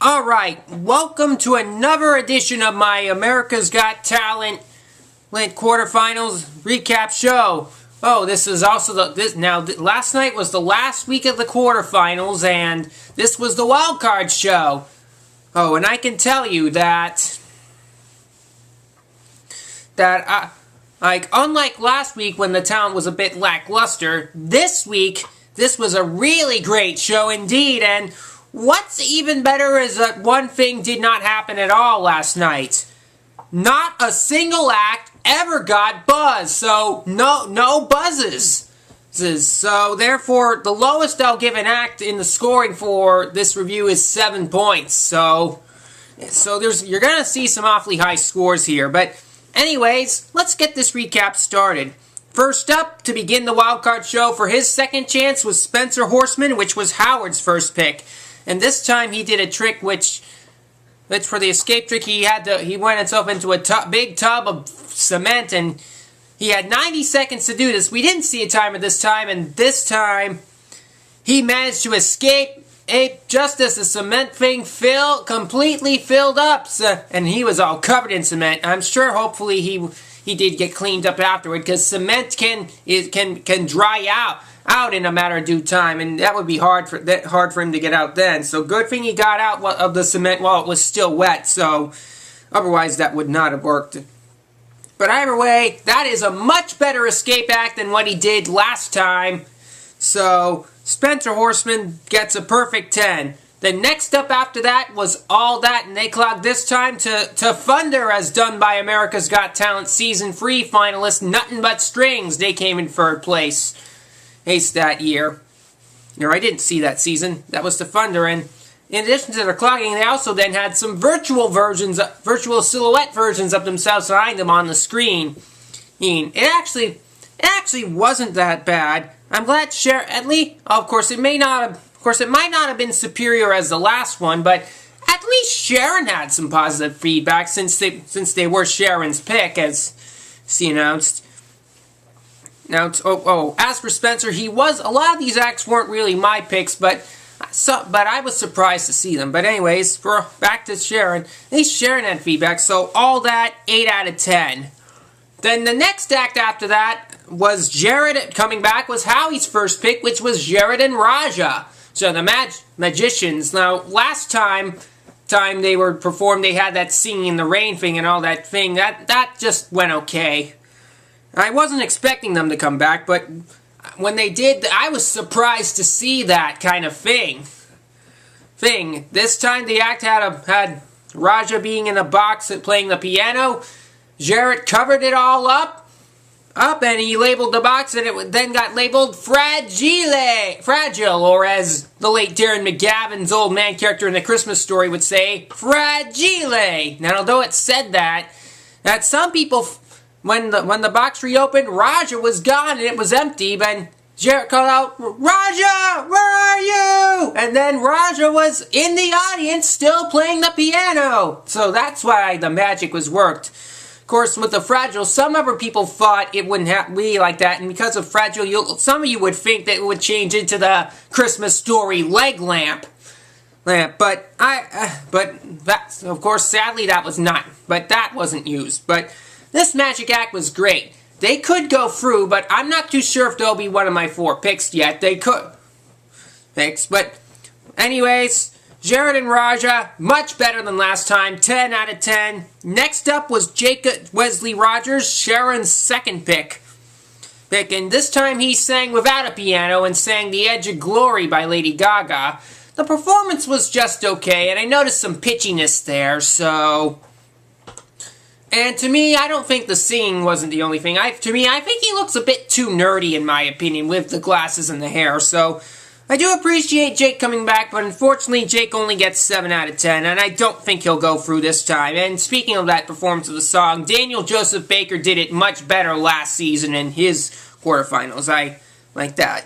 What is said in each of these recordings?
Alright, welcome to another edition of my America's Got Talent quarterfinals recap show. Oh, this is also last night was the last week of the quarterfinals, and this was the wild card show. Oh, and I can tell you that unlike last week when the talent was a bit lackluster, this week this was a really great show indeed. And what's even better is that one thing did not happen at all last night. Not a single act ever got buzzed, so no buzzes. So therefore, the lowest I'll give an act in the scoring for this review is 7 points. So you're gonna see some awfully high scores here. But anyways, let's get this recap started. First up, to begin the wildcard show for his second chance was Spencer Horseman, which was Howard's first pick. And this time he did a trick which for the escape trick, he went himself into a big tub of cement, and he had 90 seconds to do this. We didn't see a timer this time, and this time he managed to escape just as the cement thing completely filled up, and he was all covered in cement. I'm sure, hopefully, he did get cleaned up afterward, because cement can dry out in a matter of due time, and that would be hard for him to get out then. So good thing he got out of the cement while it was still wet, so otherwise that would not have worked. But either way, that is a much better escape act than what he did last time. So Spencer Horseman gets a perfect 10. The next up after that was All That, and they clocked this time to Thunder, as done by America's Got Talent Season 3 finalist Nothing But Strings. They came in third place that year. No, I didn't see that season. That was the Thunder, and in addition to their clocking, they also then had some virtual silhouette versions of themselves behind them on the screen. It actually wasn't that bad. I'm glad of course it might not have been superior as the last one, but at least Sharon had some positive feedback since they were Sharon's pick, as she announced. Now, as for Spencer, a lot of these acts weren't really my picks, but I was surprised to see them. But anyways, back to Sharon. At least Sharon had feedback, so All That, 8 out of 10. Then the next act after that was Jared coming back, was Howie's first pick, which was Jared and Raja. So the magicians. Now, last time they were performed, they had that singing in the rain thing and all that thing. That just went okay. I wasn't expecting them to come back, but when they did, I was surprised to see that kind of thing. This time the act had Raja being in a box and playing the piano. Jarrett covered it all up, and he labeled the box, and it then got labeled Fragile, or as the late Darren McGavin's old man character in The Christmas Story would say, Fragile. Now, although it said that some people, when the box reopened, Raja was gone and it was empty, but Jarrett called out, Raja, where are you? And then Raja was in the audience still playing the piano. So that's why the magic was worked. Of course, with the Fragile, some other people thought it wouldn't be like that, and because of Fragile, some of you would think that it would change into the Christmas Story leg lamp. But that, of course, sadly that was not. But that wasn't used. But this magic act was great. They could go through, but I'm not too sure if they'll be one of my 4 picks yet. They could. Thanks. But anyways, Jared and Raja, much better than last time. 10 out of 10. Next up was Wesley Rogers, Sharon's second pick. And this time he sang without a piano and sang The Edge of Glory by Lady Gaga. The performance was just okay, and I noticed some pitchiness there, so... And to me, I don't think the singing wasn't the only thing. I think he looks a bit too nerdy, in my opinion, with the glasses and the hair. So, I do appreciate Jake coming back, but unfortunately, Jake only gets 7 out of 10, and I don't think he'll go through this time. And speaking of that performance of the song, Daniel Joseph Baker did it much better last season in his quarterfinals. I like that.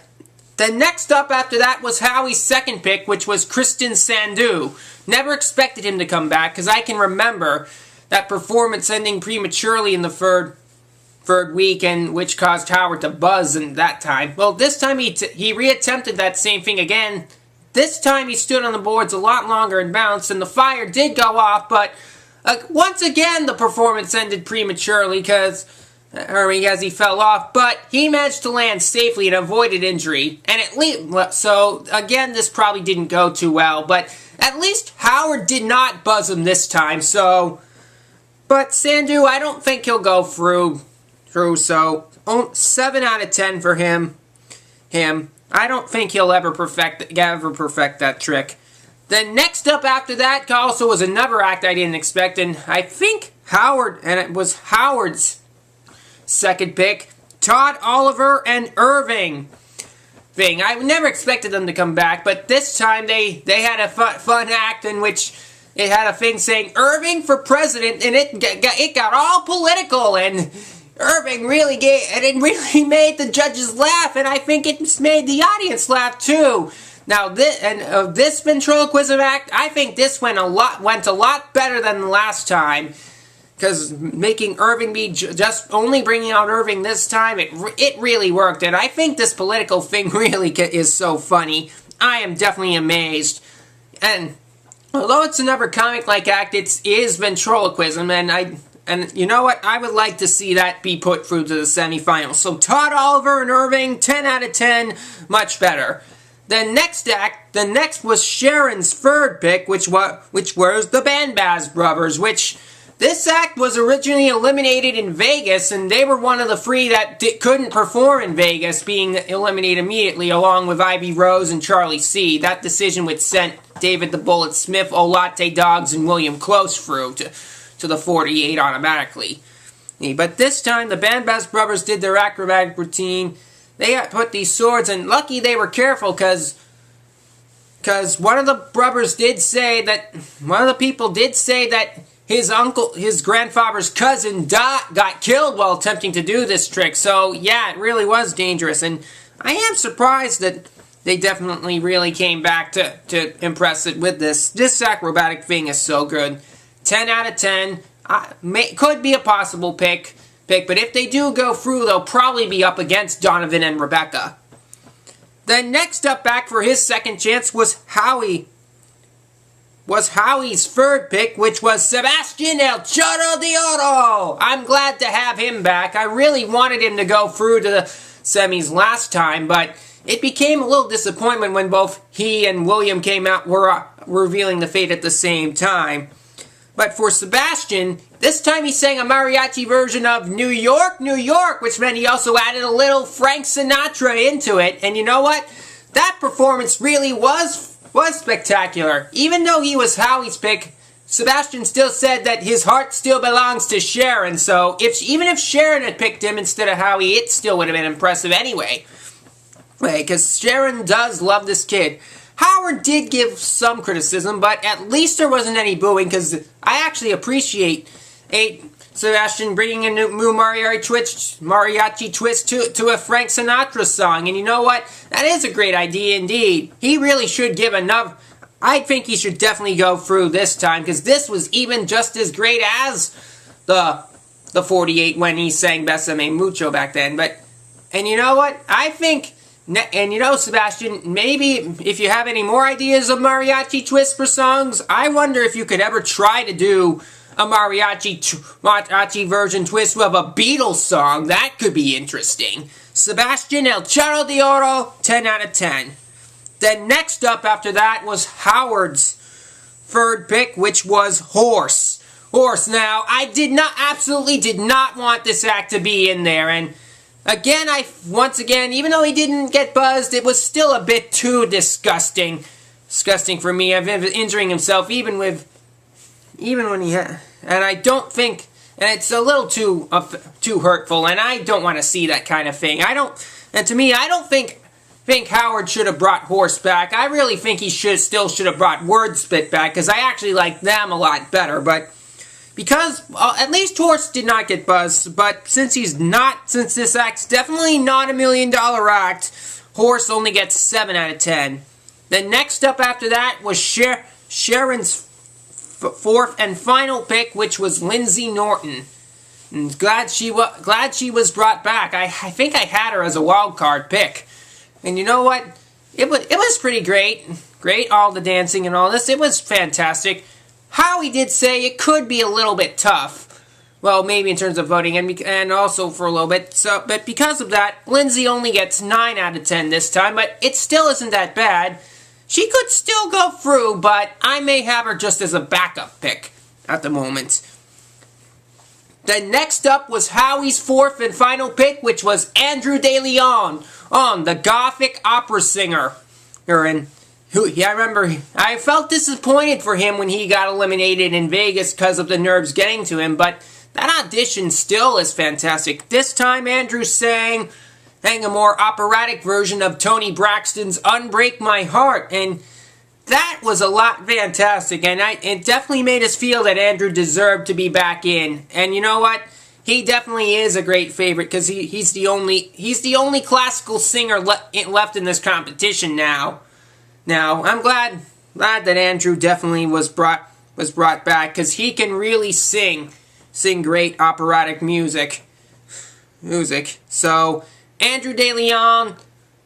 Then next up after that was Howie's second pick, which was Kristen Sandhu. Never expected him to come back, because I can remember that performance ending prematurely in the third week, and which caused Howard to buzz in that time. Well, this time he reattempted that same thing again, this time he stood on the boards a lot longer and bounced, and the fire did go off, but once again the performance ended prematurely because as he fell off, but he managed to land safely and avoided injury. And at least, so again, this probably didn't go too well, but at least Howard did not buzz him this time, so... But Sandhu, I don't think he'll go through, so 7 out of 10 for him. I don't think he'll ever perfect that trick. Then next up after that also was another act I didn't expect, and I think Howard, and it was Howard's second pick, Todd Oliver and Irving. I never expected them to come back, but this time they had a fun act in which it had a thing saying Irving for president, and it got all political, and Irving really really made the judges laugh, and I think it made the audience laugh too. Now this ventriloquism act, I think this went a lot better than the last time, because making Irving be just only bringing out Irving this time, it really worked, and I think this political thing really is so funny. I am definitely amazed, and although it's another comic-like act, it is ventriloquism, and you know what? I would like to see that be put through to the semifinals. So Todd Oliver and Irving, 10 out of 10, much better. The next was Sharon's third pick, which was the Banbaz brothers, which this act was originally eliminated in Vegas, and they were one of the 3 that couldn't perform in Vegas, being eliminated immediately, along with Ivy Rose and Charlie C. That decision would send David the Bullet Smith, Olate Dogs, and William Close through to the 48 automatically. But this time, the Banbaz brothers did their acrobatic routine. They put these swords, and lucky they were careful, because one of the brothers did say that, one of the people did say that his grandfather's cousin got killed while attempting to do this trick. So yeah, it really was dangerous, and I am surprised that they definitely really came back to impress it with this. This acrobatic thing is so good. 10 out of 10. Could be a possible pick, but if they do go through, they'll probably be up against Donovan and Rebecca. Then next up back for his second chance was Howie's third pick, which was Sebastien El Charro de Oro. I'm glad to have him back. I really wanted him to go through to the semis last time, but it became a little disappointment when both he and William came out were revealing the fate at the same time. But for Sebastian, this time he sang a mariachi version of New York, New York, which meant he also added a little Frank Sinatra into it. And you know what? That performance really was spectacular. Even though he was Howie's pick, Sebastian still said that his heart still belongs to Sharon. So even if Sharon had picked him instead of Howie, it still would have been impressive anyway. Because Sharon does love this kid. Howard did give some criticism, but at least there wasn't any booing, because I actually appreciate Sebastian bringing a new mariachi twist to a Frank Sinatra song. And you know what? That is a great idea indeed. He really should give enough. I think he should definitely go through this time, because this was even just as great as the 48 when he sang Besame Mucho back then. And you know what? I think... And you know, Sebastian, maybe if you have any more ideas of mariachi twists for songs, I wonder if you could ever try to do a mariachi version twist of a Beatles song. That could be interesting. Sebastian El Charro de Oro, 10 out of 10. Then next up after that was Howard's third pick, which was Horse. Now, I absolutely did not want this act to be in there, and once again, even though he didn't get buzzed, it was still a bit too disgusting for me. I've been injuring himself even when he had, and I don't think, and it's a little too hurtful, and I don't want to see that kind of thing. I don't think Howard should have brought Horse back. I really think he still should have brought Wordspit back, because I actually like them a lot better, but because at least Horse did not get buzzed, but since this act's definitely not a $1 million act, Horse only gets 7 out of 10. Then next up after that was Sharon's fourth and final pick, which was Lindsay Norton. And glad she was brought back. I think I had her as a wild card pick, and you know what? It was pretty great. Great, all the dancing and all this. It was fantastic. Howie did say it could be a little bit tough. Well, maybe in terms of voting, and also for a little bit. So, but because of that, Lindsay only gets 9 out of 10 this time, but it still isn't that bad. She could still go through, but I may have her just as a backup pick at the moment. Then next up was Howie's fourth and final pick, which was Andrew De Leon, the Gothic opera singer. I remember I felt disappointed for him when he got eliminated in Vegas because of the nerves getting to him, but that audition still is fantastic. This time Andrew sang a more operatic version of Toni Braxton's Unbreak My Heart, and that was a lot fantastic, and it definitely made us feel that Andrew deserved to be back in. And you know what? He definitely is a great favorite because he's the only classical singer left in this competition now. Now, I'm glad that Andrew definitely was brought back because he can really sing great operatic music. So, Andrew De Leon,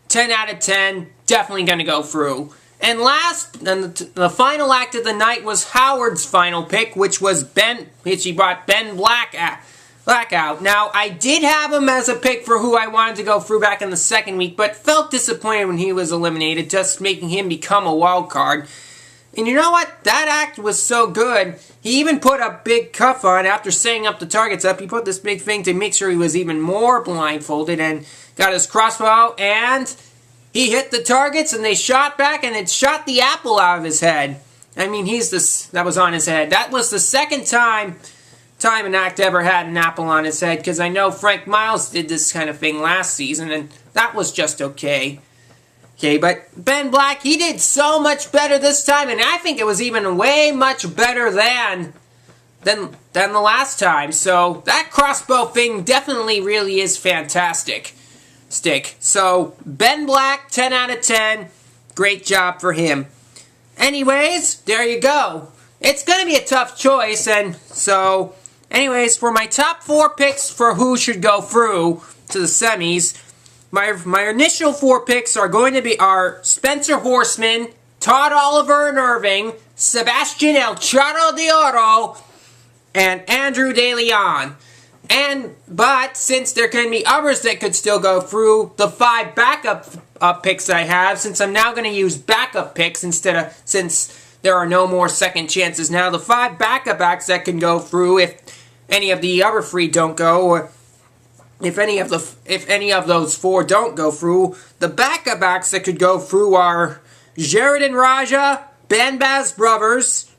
10 out of 10, definitely going to go through. And last, the final act of the night was Howard's final pick, which he brought Ben Black out. Now, I did have him as a pick for who I wanted to go through back in the second week, but felt disappointed when he was eliminated, just making him become a wild card. And you know what? That act was so good. He even put a big cuff on after setting up the targets up. He put this big thing to make sure he was even more blindfolded and got his crossbow out, and he hit the targets and they shot back and it shot the apple out of his head. I mean, that was on his head. That was the second time an act ever had an apple on his head, because I know Frank Miles did this kind of thing last season and that was just okay. Okay, but Ben Black, he did so much better this time, and I think it was even way much better than the last time. So that crossbow thing definitely really is fantastic. So Ben Black, 10 out of 10. Great job for him. Anyways, there you go. It's going to be a tough choice, and so anyways, for my top 4 picks for who should go through to the semis, my initial 4 picks are going to be Spencer Horseman, Todd Oliver Irving, Sebastien El Charro de Oro, and Andrew De Leon. But since there can be others that could still go through, the 5 backup picks I have, since I'm now going to use backup picks since there are no more second chances now, the 5 backup acts that can go through if any of the other 3 don't go, or if any of those 4 don't go through, the backup acts that could go through are Jared and Raja, Banbaz Brothers,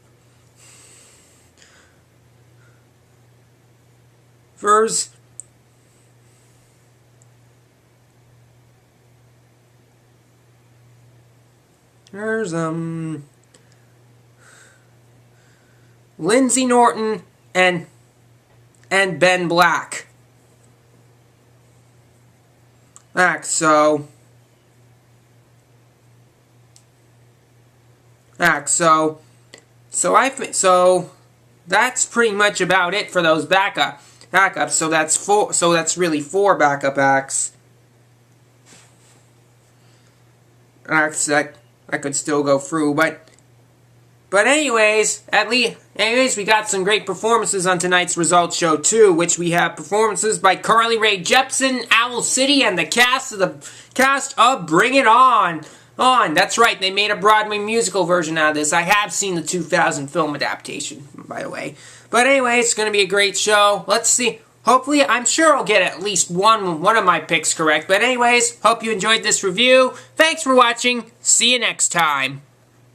there's Lindsay Norton and Ben Black. So that's pretty much about it for those backups. So that's really 4 backup acts. Acts that I could still go through, but anyways, we got some great performances on tonight's results show too, which we have performances by Carly Rae Jepsen, Owl City, and the cast of Bring It On. That's right, they made a Broadway musical version out of this. I have seen the 2000 film adaptation, by the way. But anyway, it's going to be a great show. Let's see. Hopefully, I'm sure I'll get at least one of my picks correct. But anyways, hope you enjoyed this review. Thanks for watching. See you next time.